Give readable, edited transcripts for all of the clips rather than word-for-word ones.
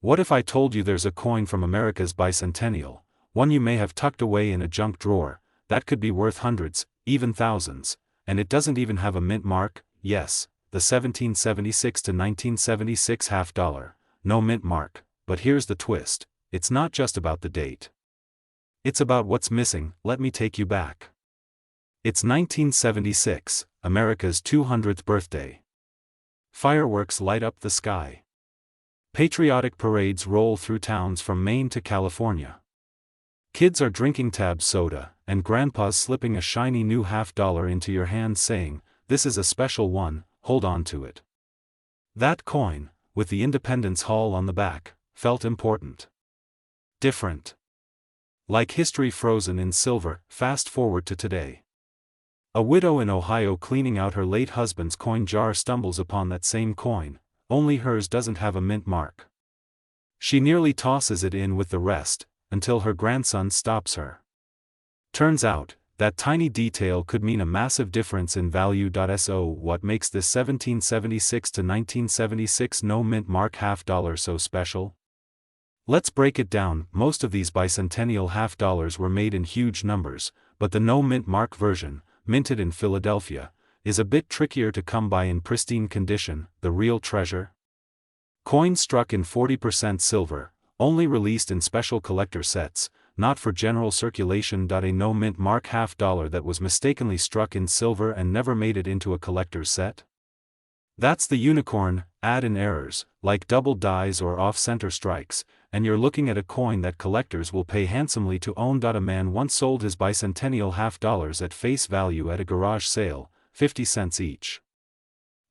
What if I told you there's a coin from America's bicentennial, one you may have tucked away in a junk drawer, that could be worth hundreds, even thousands, and it doesn't even have a mint mark? Yes, the 1776 to 1976 half-dollar, no mint mark, but here's the twist, it's not just about the date. It's about what's missing. Let me take you back. It's 1976, America's 200th birthday. Fireworks light up the sky. Patriotic parades roll through towns from Maine to California. Kids are drinking Tab soda, and grandpa's slipping a shiny new half-dollar into your hand saying, "This is a special one, hold on to it." That coin, with the Independence Hall on the back, felt important. Different. Like history frozen in silver. Fast forward to today. A widow in Ohio cleaning out her late husband's coin jar stumbles upon that same coin, only hers doesn't have a mint mark. She nearly tosses it in with the rest, until her grandson stops her. Turns out, that tiny detail could mean a massive difference in value. So what makes this 1776 to 1976 no mint mark half-dollar so special? Let's break it down. Most of these bicentennial half-dollars were made in huge numbers, but the no mint mark version, minted in Philadelphia, is a bit trickier to come by in pristine condition. The real treasure? Coins struck in 40% silver, only released in special collector sets, not for general circulation. A no mint mark half-dollar that was mistakenly struck in silver and never made it into a collector's set? That's the unicorn. Add in errors, like double dies or off-center strikes, and you're looking at a coin that collectors will pay handsomely to own. A man once sold his bicentennial half-dollars at face value at a garage sale, 50 cents each.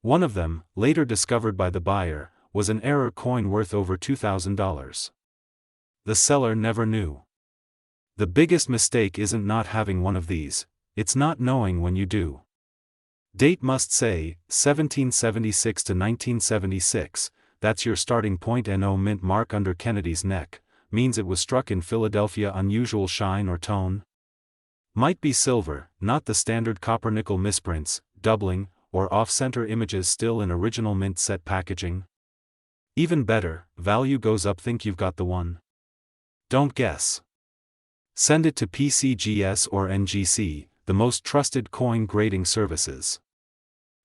One of them, later discovered by the buyer, was an error coin worth over $2,000. The seller never knew. The biggest mistake isn't not having one of these, it's not knowing when you do. Date must say, 1776 to 1976, that's your starting point. No mint mark under Kennedy's neck, means it was struck in Philadelphia. Unusual shine or tone? Might be silver, not the standard copper-nickel misprints, doubling, or off-center images still in original mint set packaging. Even better, value goes up. Think you've got the one? Don't guess. Send it to PCGS or NGC, the most trusted coin grading services.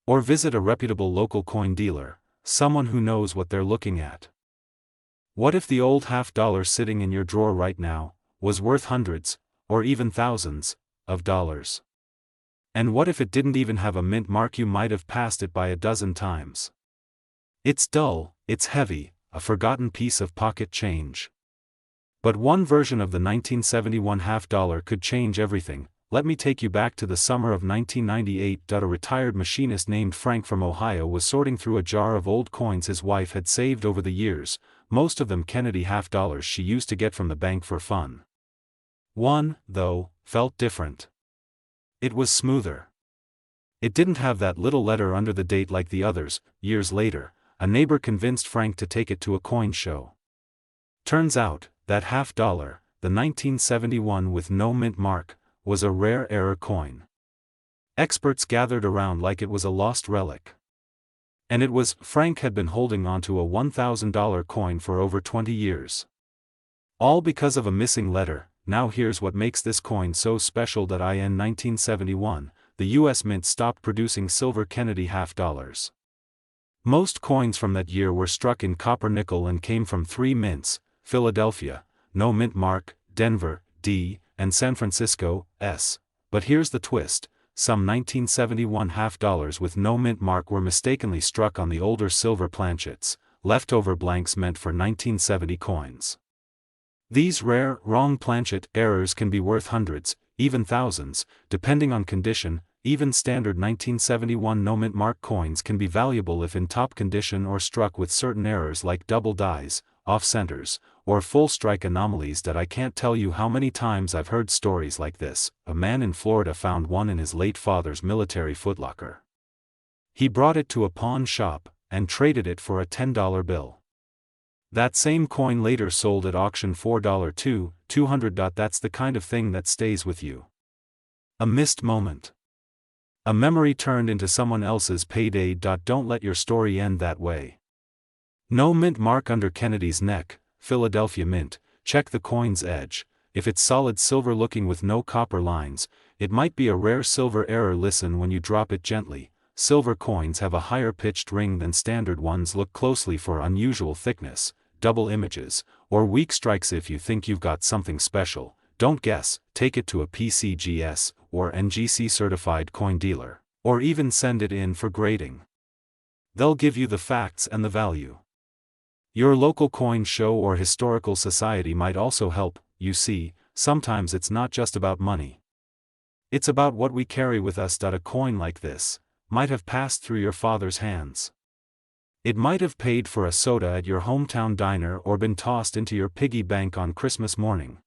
Or visit a reputable local coin dealer, someone who knows what they're looking at. What if the old half-dollar sitting in your drawer right now was worth hundreds, or even thousands, of dollars? And what if it didn't even have a mint mark? You might have passed it by a dozen times. It's dull, it's heavy, a forgotten piece of pocket change. But one version of the 1971 half-dollar could change everything. Let me take you back to the summer of 1998. A retired machinist named Frank from Ohio was sorting through a jar of old coins his wife had saved over the years, most of them Kennedy half-dollars she used to get from the bank for fun. One, though, felt different. It was smoother. It didn't have that little letter under the date like the others. Years later, a neighbor convinced Frank to take it to a coin show. Turns out, that half-dollar, the 1971 with no mint mark, was a rare error coin. Experts gathered around like it was a lost relic. And it was. Frank had been holding onto a $1,000 coin for over 20 years. All because of a missing letter. Now here's what makes this coin so special. In 1971, the U.S. Mint stopped producing silver Kennedy half-dollars. Most coins from that year were struck in copper-nickel and came from three mints: Philadelphia, no mint mark; Denver, D; and San Francisco, S. But here's the twist: some 1971 half-dollars with no mint mark were mistakenly struck on the older silver planchets, leftover blanks meant for 1970 coins. These rare, wrong planchet errors can be worth hundreds, even thousands, depending on condition. Even standard 1971 no mint mark coins can be valuable if in top condition or struck with certain errors like double dies, off-centers, or full strike anomalies. I can't tell you how many times I've heard stories like this. A man in Florida found one in his late father's military footlocker. He brought it to a pawn shop, and traded it for a $10 bill. That same coin later sold at auction for $200. That's the kind of thing that stays with you. A missed moment. A memory turned into someone else's payday. Don't let your story end that way. No mint mark under Kennedy's neck, Philadelphia Mint. Check the coin's edge. If it's solid silver looking with no copper lines, it might be a rare silver error. Listen when you drop it gently. Silver coins have a higher pitched ring than standard ones. Look closely for unusual thickness, double images, or weak strikes. If you think you've got something special, don't guess. Take it to a PCGS or NGC certified coin dealer, or even send it in for grading. They'll give you the facts and the value. Your local coin show or historical society might also help. You see, sometimes it's not just about money. It's about what we carry with us. A coin like this might have passed through your father's hands. It might have paid for a soda at your hometown diner or been tossed into your piggy bank on Christmas morning.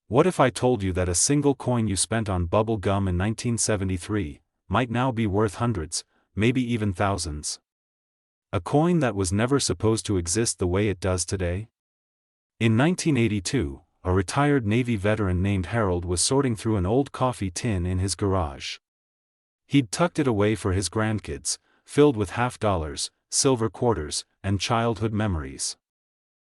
What if I told you that a single coin you spent on bubble gum in 1973 might now be worth hundreds, maybe even thousands? A coin that was never supposed to exist the way it does today? In 1982, a retired Navy veteran named Harold was sorting through an old coffee tin in his garage. He'd tucked it away for his grandkids, filled with $50, silver quarters, and childhood memories.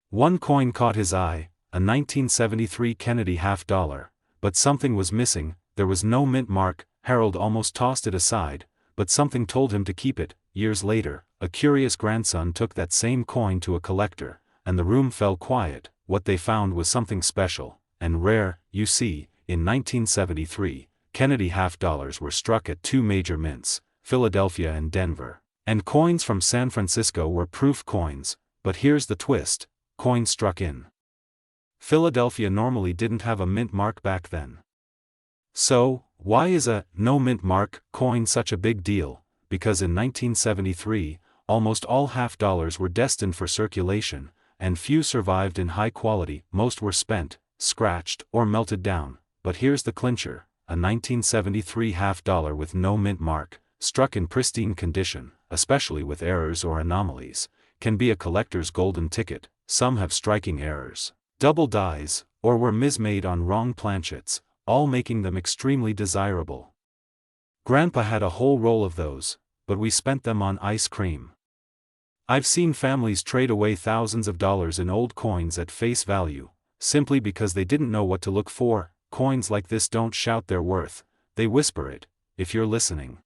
One coin caught his eye, a 1973 Kennedy $50, but something was missing. There was no mint mark. Harold almost tossed it aside, but something told him to keep it. Years later, a curious grandson took that same coin to a collector, and the room fell quiet. What they found was something special and rare. You see, in 1973, Kennedy $50 were struck at two major mints, Philadelphia and Denver, and coins from San Francisco were proof coins. But here's the twist: coins struck in Philadelphia normally didn't have a mint mark back then. So, why is a no mint mark coin such a big deal? Because in 1973, almost all $50 were destined for circulation, and few survived in high quality. Most were spent, scratched, or melted down. But here's the clincher: a 1973 $50 with no mint mark, struck in pristine condition, especially with errors or anomalies, can be a collector's golden ticket. Some have striking errors, double dies, or were mismade on wrong planchets, all making them extremely desirable. Grandpa had a whole roll of those, but we spent them on ice cream. I've seen families trade away thousands of dollars in old coins at face value, simply because they didn't know what to look for. Coins like this don't shout their worth, they whisper it. If you're listening,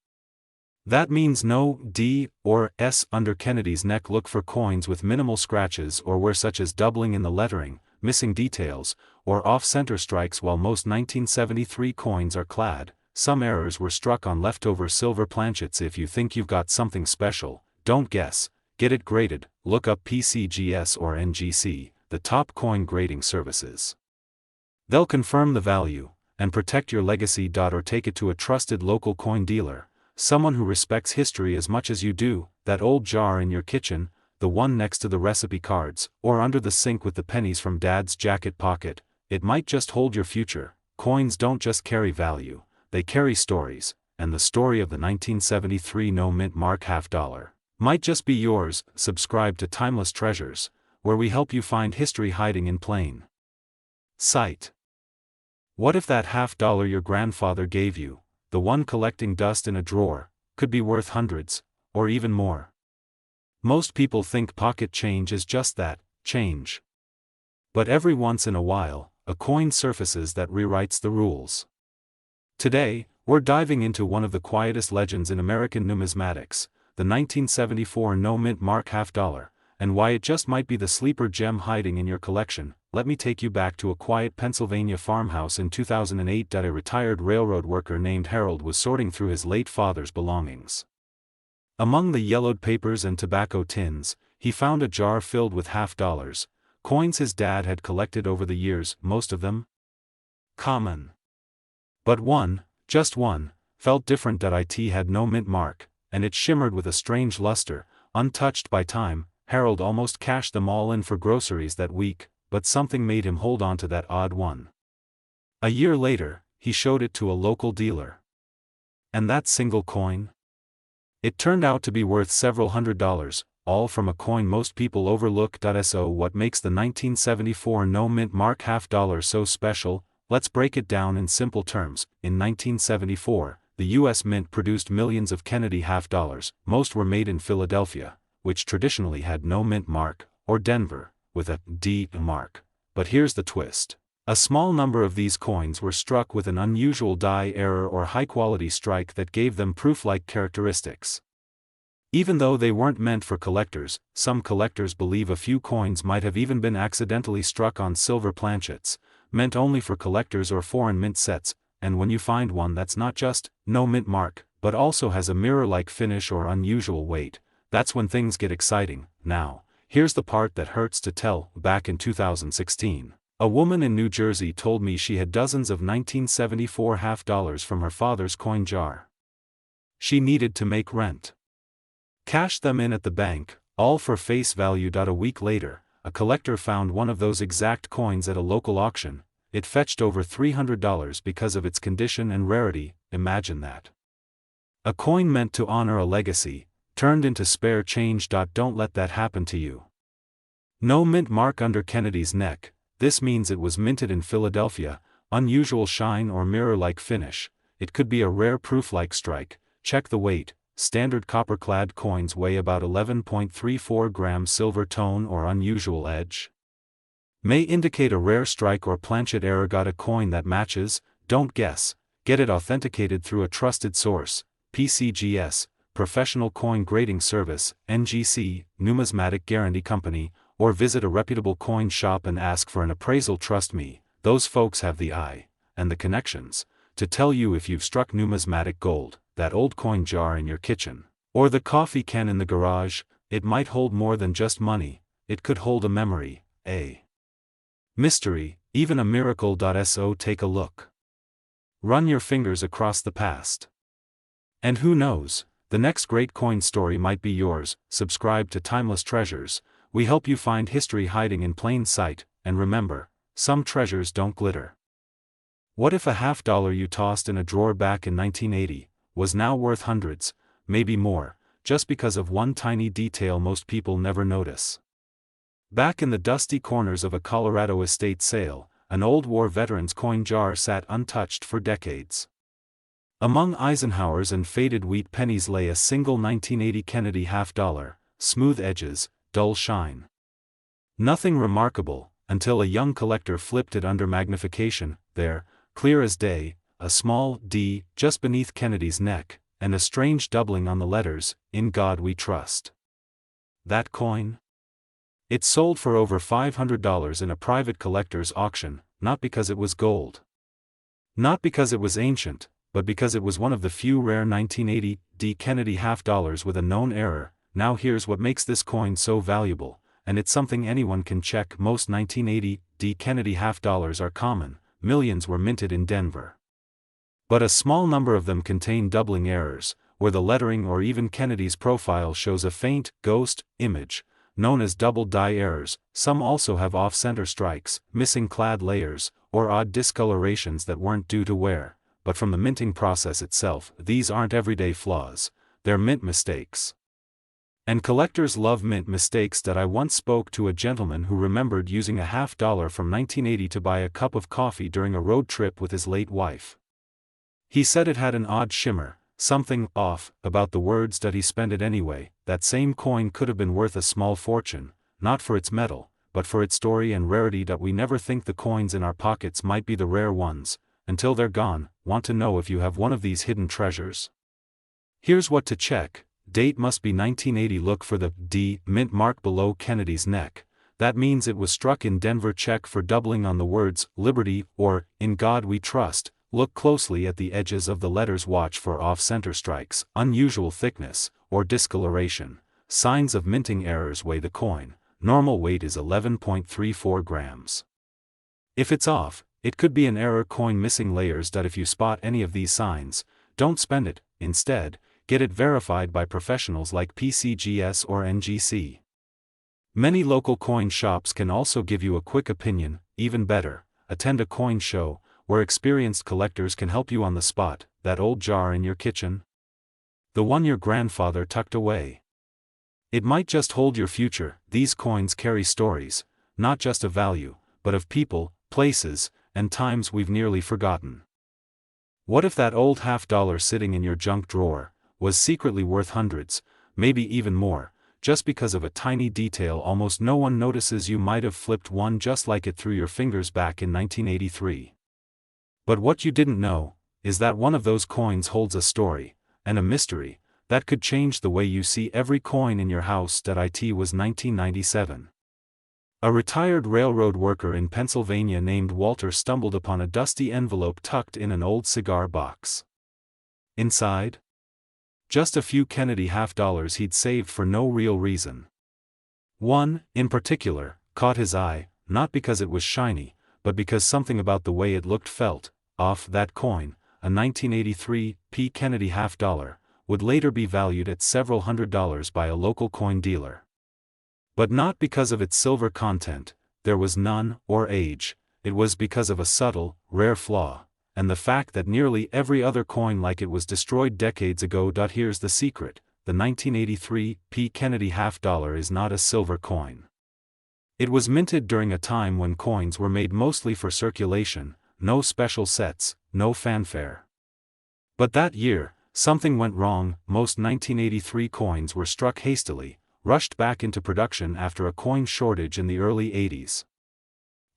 that means no D or S under Kennedy's neck. Look for coins with minimal scratches or wear, such as doubling in the lettering, missing details, or off-center strikes. While most 1973 coins are clad, some errors were struck on leftover silver planchets. If you think you've got something special, don't guess. Get it graded. Look up PCGS or NGC, the top coin grading services. They'll confirm the value and protect your legacy. Or take it to a trusted local coin dealer, someone who respects history as much as you do. That old jar in your kitchen, the one next to the recipe cards, or under the sink with the pennies from Dad's jacket pocket, it might just hold your future. Coins don't just carry value, they carry stories, and the story of the 1973 no mint mark $50 might just be yours. Subscribe to Timeless Treasures, where we help you find history hiding in plain sight. What if that $50 your grandfather gave you, the one collecting dust in a drawer, could be worth hundreds, or even more? Most people think pocket change is just that, change. But every once in a while, a coin surfaces that rewrites the rules. Today, we're diving into one of the quietest legends in American numismatics, the 1974 no mint mark $50, and why it just might be the sleeper gem hiding in your collection. Let me take you back to a quiet Pennsylvania farmhouse in 2008. A retired railroad worker named Harold was sorting through his late father's belongings. Among the yellowed papers and tobacco tins, he found a jar filled with $50, coins his dad had collected over the years, most of them common. But one, just one, felt different. It had no mint mark, and it shimmered with a strange luster, untouched by time. Harold almost cashed them all in for groceries that week, but something made him hold on to that odd one. A year later, he showed it to a local dealer. And that single coin? It turned out to be worth several $100s, all from a coin most people overlook. So what makes the 1974 no mint mark $50 so special? Let's break it down in simple terms. In 1974, the U.S. Mint produced millions of Kennedy $50. Most were made in Philadelphia, which traditionally had no mint mark, or Denver, with a D mark. But here's the twist. A small number of these coins were struck with an unusual die error or high-quality strike that gave them proof-like characteristics. Even though they weren't meant for collectors, some collectors believe a few coins might have even been accidentally struck on silver planchets, meant only for collectors or foreign mint sets, and when you find one that's not just no mint mark, but also has a mirror-like finish or unusual weight, that's when things get exciting. Now, here's the part that hurts to tell. Back in 2016, a woman in New Jersey told me she had dozens of 1974 half dollars from her father's coin jar. She needed to make rent. Cashed them in at the bank, all for face value. A week later, a collector found one of those exact coins at a local auction. It fetched over $300 because of its condition and rarity. Imagine that. A coin meant to honor a legacy, turned into spare change. Don't let that happen to you. No mint mark under Kennedy's neck. This means it was minted in Philadelphia. Unusual shine or mirror-like finish. It could be a rare proof-like strike. Check the weight. Standard copper-clad coins weigh about 11.34 grams. Silver tone or unusual edge may indicate a rare strike or planchet error. Got a coin that matches? Don't guess. Get it authenticated through a trusted source. PCGS, Professional Coin Grading Service, NGC, Numismatic Guarantee Company, or visit a reputable coin shop and ask for an appraisal. Trust me, those folks have the eye, and the connections, to tell you if you've struck numismatic gold, that old coin jar in your kitchen, or the coffee can in the garage. It might hold more than just money, it could hold a memory, a mystery, even a miracle. So take a look. Run your fingers across the past. And who knows, the next great coin story might be yours. Subscribe to Timeless Treasures. We help you find history hiding in plain sight, and remember, some treasures don't glitter. What if a half dollar you tossed in a drawer back in 1980 was now worth hundreds, maybe more, just because of one tiny detail most people never notice? Back in the dusty corners of a Colorado estate sale, an old war veteran's coin jar sat untouched for decades. Among Eisenhower's and faded wheat pennies lay a single 1980 Kennedy half dollar, smooth edges, dull shine. Nothing remarkable, until a young collector flipped it under magnification. There, clear as day, a small D just beneath Kennedy's neck, and a strange doubling on the letters, "In God We Trust." That coin? It sold for over $500 in a private collector's auction, not because it was gold. Not because it was ancient, but because it was one of the few rare 1980 D Kennedy half dollars with a known error. Now here's what makes this coin so valuable, and it's something anyone can check. Most 1980 D Kennedy half dollars are common. Millions were minted in Denver. But a small number of them contain doubling errors, where the lettering or even Kennedy's profile shows a faint, ghost image, known as double die errors. Some also have off-center strikes, missing clad layers, or odd discolorations that weren't due to wear. But from the minting process itself, these aren't everyday flaws, they're mint mistakes. And collectors love mint mistakes. I once spoke to a gentleman who remembered using a half dollar from 1980 to buy a cup of coffee during a road trip with his late wife. He said it had an odd shimmer, something off about the words. He spent it anyway. That same coin could have been worth a small fortune, not for its metal, but for its story and rarity. We never think the coins in our pockets might be the rare ones, until they're gone. Want to know if you have one of these hidden treasures? Here's what to check. Date must be 1980. Look for the D mint mark below Kennedy's neck. That means it was struck in Denver. Check for doubling on the words "Liberty" or "In God We Trust." Look closely at the edges of the letters. Watch for off-center strikes, unusual thickness, or discoloration. Signs of minting errors. Weigh the coin. Normal weight is 11.34 grams. If it's off, it could be an error coin missing layers. If you spot any of these signs, don't spend it. Instead, get it verified by professionals like PCGS or NGC. Many local coin shops can also give you a quick opinion. Even better, attend a coin show, where experienced collectors can help you on the spot. That old jar in your kitchen? The one your grandfather tucked away? It might just hold your future. These coins carry stories, not just of value, but of people, places, and times we've nearly forgotten. What if that old half dollar sitting in your junk drawer was secretly worth hundreds, maybe even more, just because of a tiny detail almost no one notices you might have flipped one just like it through your fingers back in 1983. But what you didn't know is that one of those coins holds a story, and a mystery, that could change the way you see every coin in your house. It was 1997. A retired railroad worker in Pennsylvania named Walter stumbled upon a dusty envelope tucked in an old cigar box. Inside? Just a few Kennedy half-dollars he'd saved for no real reason. One, in particular, caught his eye, not because it was shiny, but because something about the way it looked felt off. That coin, a 1983 P. Kennedy half-dollar, would later be valued at several $100s by a local coin dealer. But not because of its silver content, there was none, or age, it was because of a subtle, rare flaw, and the fact that nearly every other coin like it was destroyed decades ago. Here's the secret: the 1983 P. Kennedy half-dollar is not a silver coin. It was minted during a time when coins were made mostly for circulation, no special sets, no fanfare. But that year, something went wrong. Most 1983 coins were struck hastily, rushed back into production after a coin shortage in the early 80s.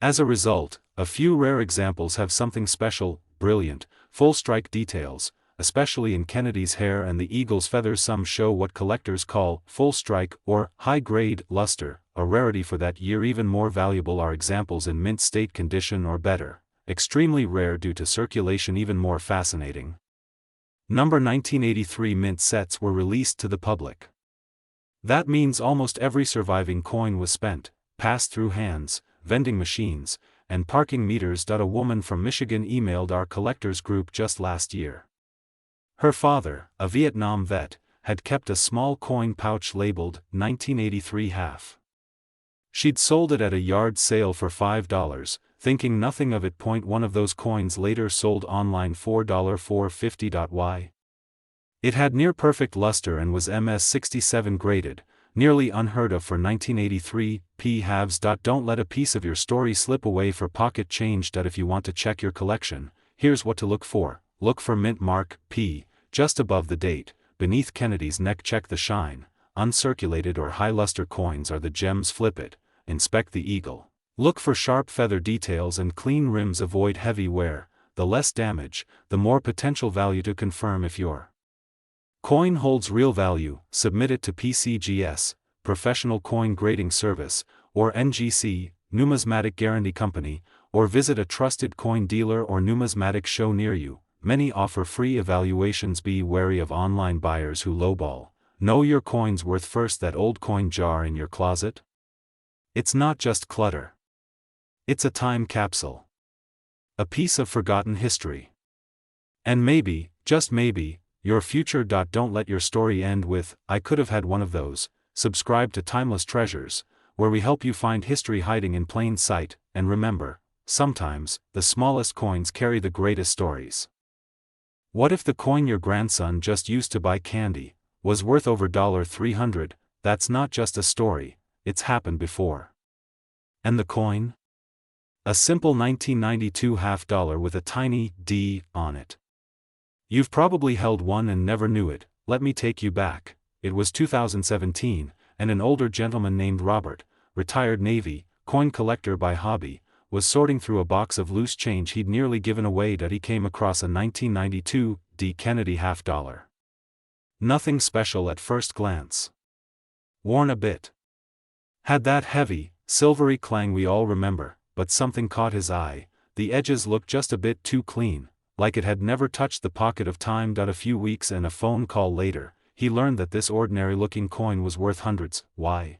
As a result, a few rare examples have something special, brilliant, full-strike details, especially in Kennedy's hair and the eagle's feathers. Some show what collectors call full-strike or high-grade luster, a rarity for that year. Even more valuable are examples in mint state condition or better, extremely rare due to circulation. Even more fascinating. Number 1983 mint sets were released to the public. That means almost every surviving coin was spent, passed through hands, vending machines, and parking meters. A woman from Michigan emailed our collectors group just last year. Her father, a Vietnam vet, had kept a small coin pouch labeled 1983 half. She'd sold it at a yard sale for $5, thinking nothing of it. One of those coins later sold online for $4.50. Why? It had near-perfect luster and was MS-67 graded, nearly unheard of for 1983 P. halves. Don't let a piece of your story slip away for pocket change. If you want to check your collection, here's what to look for. Look for mint mark P just above the date, beneath Kennedy's neck. Check the shine. Uncirculated or high luster coins are the gems. Flip it. Inspect the eagle. Look for sharp feather details and clean rims. Avoid heavy wear. The less damage, the more potential value. To confirm if your coin holds real value, submit it to PCGS, Professional Coin Grading Service, or NGC, Numismatic Guarantee Company, or visit a trusted coin dealer or numismatic show near you. Many offer free evaluations. Be wary of online buyers who lowball. Know your coin's worth. First, that old coin jar in your closet? It's not just clutter. It's a time capsule. A piece of forgotten history. And maybe, just maybe, your future. Don't let your story end with, "I could have had one of those." Subscribe to Timeless Treasures, where we help you find history hiding in plain sight, and remember, sometimes, the smallest coins carry the greatest stories. What if the coin your grandson just used to buy candy was worth over $300? That's not just a story, it's happened before. And the coin? A simple 1992 half-dollar with a tiny D on it. You've probably held one and never knew it. Let me take you back. It was 2017, and an older gentleman named Robert, retired Navy, coin collector by hobby, was sorting through a box of loose change he'd nearly given away. He came across a 1992 D. Kennedy half-dollar. Nothing special at first glance. Worn a bit. Had that heavy, silvery clang we all remember, but something caught his eye. The edges looked just a bit too clean, like it had never touched the pocket of time. A few weeks and a phone call later, he learned that this ordinary-looking coin was worth hundreds. Why?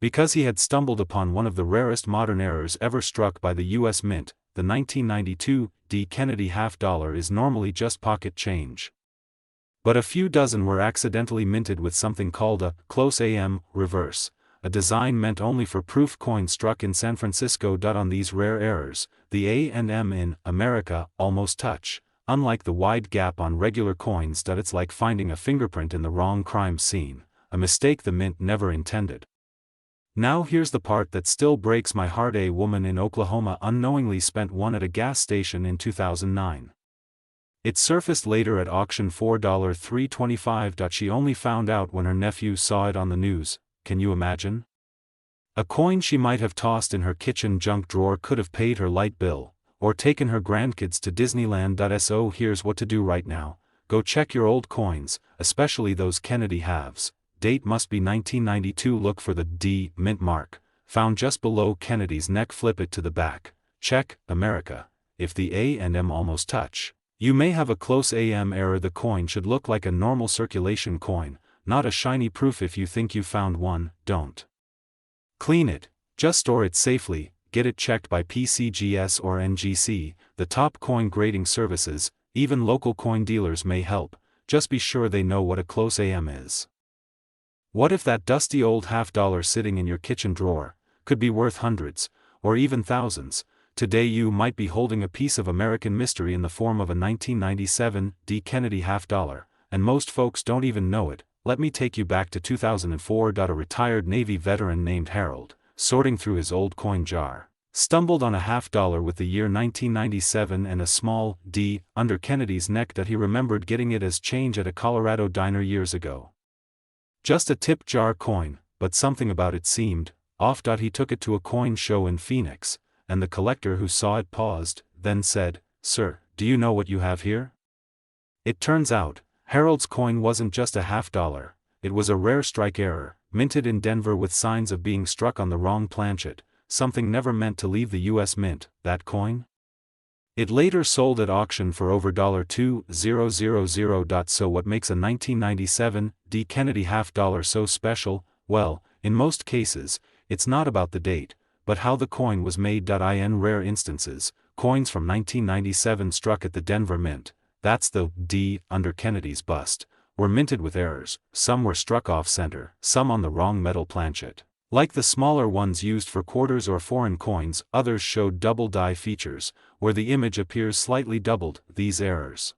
Because he had stumbled upon one of the rarest modern errors ever struck by the U.S. Mint. The 1992 D. Kennedy half-dollar is normally just pocket change. But a few dozen were accidentally minted with something called a close AM reverse, a design meant only for proof coins struck in San Francisco. On these rare errors, the A and M in America almost touch, unlike the wide gap on regular coins. It's like finding a fingerprint in the wrong crime scene, a mistake the mint never intended. Now here's the part that still breaks my heart. A woman in Oklahoma unknowingly spent one at a gas station in 2009. It surfaced later at auction $4.325. She only found out when her nephew saw it on the news. Can you imagine? A coin she might have tossed in her kitchen junk drawer could have paid her light bill, or taken her grandkids to Disneyland. So here's what to do right now. Go check your old coins, especially those Kennedy halves. Date must be 1992. Look for the D mint mark, found just below Kennedy's neck. Flip it to the back. Check America. If the A and M almost touch, you may have a close AM error. The coin should look like a normal circulation coin, not a shiny proof. If you think you found one, don't clean it, just store it safely. Get it checked by PCGS or NGC, the top coin grading services. Even local coin dealers may help, just be sure they know what a close AM is. What if that dusty old $half sitting in your kitchen drawer could be worth hundreds, or even thousands? Today you might be holding a piece of American mystery in the form of a 1997 D. Kennedy $half, and most folks don't even know it. Let me take you back to 2004. A retired Navy veteran named Harold, sorting through his old coin jar, stumbled on a $half with the year 1997 and a small D under Kennedy's neck. He remembered getting it as change at a Colorado diner years ago. Just a tip jar coin, but something about it seemed off. He took it to a coin show in Phoenix, and the collector who saw it paused, then said, "Sir, do you know what you have here?" It turns out, Harold's coin wasn't just a $half, it was a rare strike error, minted in Denver with signs of being struck on the wrong planchet, something never meant to leave the U.S. Mint. That coin? It later sold at auction for over $2,000. So what makes a 1997 D. Kennedy $half so special? Well, in most cases, it's not about the date, but how the coin was made. In rare instances, coins from 1997 struck at the Denver Mint, that's the D under Kennedy's bust, were minted with errors. Some were struck off-center, some on the wrong metal planchet. Like the smaller ones used for quarters or foreign coins, others showed double die features, where the image appears slightly doubled. These errors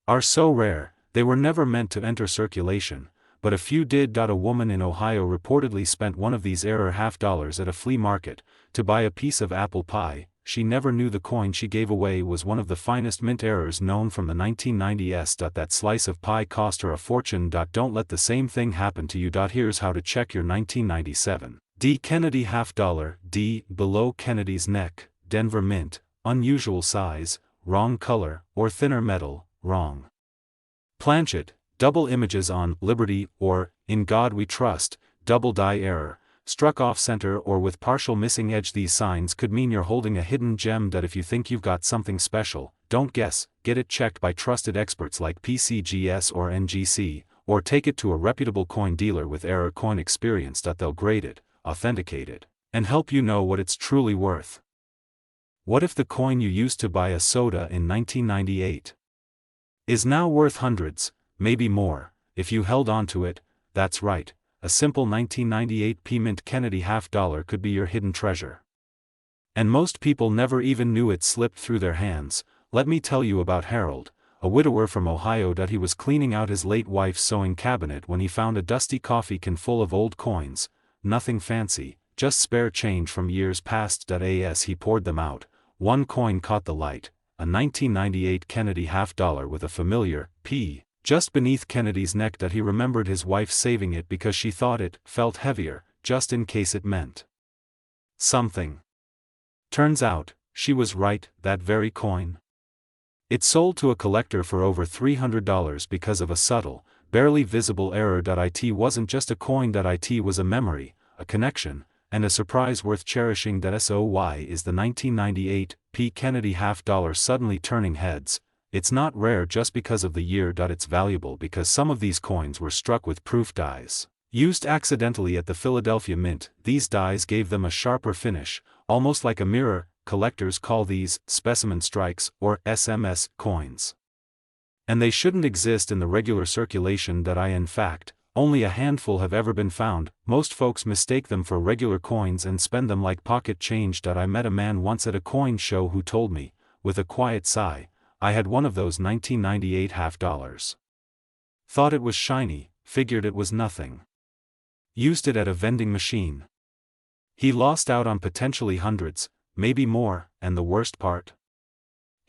are so rare, they were never meant to enter circulation, but a few did. A woman in Ohio reportedly spent one of these error $half at a flea market to buy a piece of apple pie. She never knew the coin she gave away was one of the finest mint errors known from the 1990s. That slice of pie cost her a fortune. Don't let the same thing happen to you. Here's how to check your 1997 D. Kennedy $half. D. Below Kennedy's neck, Denver Mint, unusual size, wrong color, or thinner metal, wrong planchet, double images on Liberty or In God We Trust, double die error, struck off-center or with partial missing edge. These signs could mean you're holding a hidden gem. If you think you've got something special, don't guess, get it checked by trusted experts like PCGS or NGC, or take it to a reputable coin dealer with error coin experience. They'll grade it, authenticate it, and help you know what it's truly worth. What if the coin you used to buy a soda in 1998 is now worth hundreds, maybe more, if you held on to it? That's right. A simple 1998 P-Mint Kennedy $half could be your hidden treasure. And most people never even knew it slipped through their hands. Let me tell you about Harold, a widower from Ohio. He was cleaning out his late wife's sewing cabinet when he found a dusty coffee can full of old coins, nothing fancy, just spare change from years past. As he poured them out, one coin caught the light, a 1998 Kennedy $half with a familiar P just beneath Kennedy's neck. He remembered his wife saving it because she thought it felt heavier, just in case it meant something. Turns out, she was right. That very coin, it sold to a collector for over $300 because of a subtle, barely visible error. It wasn't just a coin. It was a memory, a connection, and a surprise worth cherishing. So why is the 1998 P. Kennedy $half suddenly turning heads? It's not rare just because of the year. It's valuable because some of these coins were struck with proof dies, used accidentally at the Philadelphia Mint. These dies gave them a sharper finish, almost like a mirror. Collectors call these specimen strikes, or SMS, coins. And they shouldn't exist in the regular circulation. In fact, only a handful have ever been found. Most folks mistake them for regular coins and spend them like pocket change. I met a man once at a coin show who told me, with a quiet sigh, I had one of those 1998 $half. Thought it was shiny, figured it was nothing. Used it at a vending machine. He lost out on potentially hundreds, maybe more, and the worst part?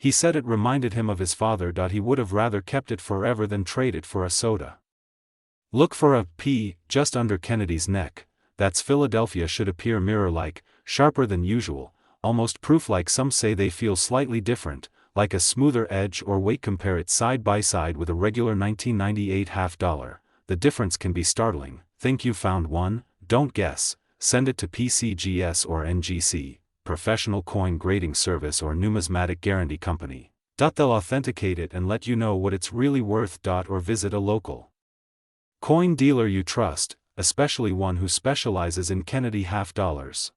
He said it reminded him of his father. He would have rather kept it forever than trade it for a soda. Look for a P just under Kennedy's neck. That's Philadelphia should appear mirror-like, sharper than usual, almost proof-like. Some say they feel slightly different, like a smoother edge or weight. Compare it side by side with a regular 1998 half dollar. The difference can be startling. Think you found one? Don't guess. Send it to PCGS or NGC, Professional Coin Grading Service, or Numismatic Guarantee Company. They'll authenticate it and let you know what it's really worth. Or visit a local coin dealer you trust, especially one who specializes in Kennedy half dollars.